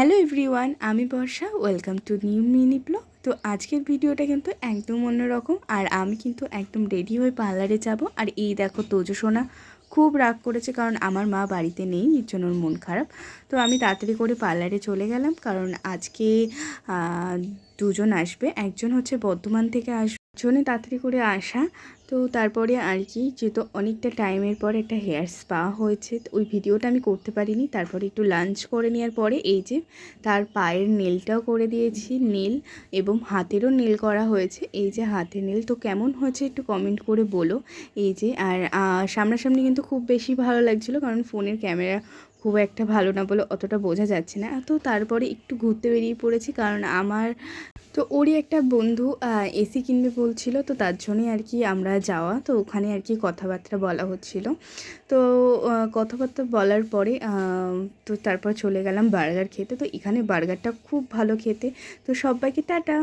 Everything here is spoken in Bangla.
হ্যালো এভরিওয়ান, আমি Barsha. Welcome to new mini blog. তো আজকের ভিডিওটা কিন্তু একদম অন্যরকম। আর আমি কিন্তু একদম রেডি হয়ে পার্লারে যাব। আর এই দেখো তোজো সোনা খুব রাগ করেছে, কারণ আমার মা বাড়িতে নেই, এর জন্য ওর মন খারাপ। তো আমি তাড়াতাড়ি করে পার্লারে চলে গেলাম, কারণ আজকে দুজন আসবে। একজন হচ্ছে বর্ধমান থেকে আসবে, জন্য তাড়াতাড়ি করে আসা। তো তারপরে আর কি, যেহেতু অনেকটা টাইমের পর একটা হেয়ার স্পা হয়েছে, তো ওই ভিডিওটা আমি করতে পারিনি। তারপরে একটু লাঞ্চ করে নেওয়ার পরে এই যে তার পায়ের নেলটাও করে দিয়েছি, নেল এবং হাতেরও নেল করা হয়েছে। এই যে হাতের নেল, তো কেমন হয়েছে একটু কমেন্ট করে বলো। এই যে আর সামনাসামনি কিন্তু খুব বেশি ভালো লাগছিলো, কারণ ফোনের ক্যামেরা খুব একটা ভালো না বলে অতটা বোঝা যাচ্ছে না। তো তারপরে একটু ঘুরতে বেরিয়ে পড়েছি, কারণ আমার তো ওরই একটা বন্ধু এসি কিনবে বলছিল, তো তার জন্যই আর কি আমরা যাওয়া। তো ওখানে আর কি কথাবার্তা বলা হচ্ছিল। তো কথাবার্তা বলার পরে তো তারপর চলে গেলাম বার্গার খেতে। তো এখানে বার্গারটা খুব ভালো খেতে। তো সবাইকে টাটা।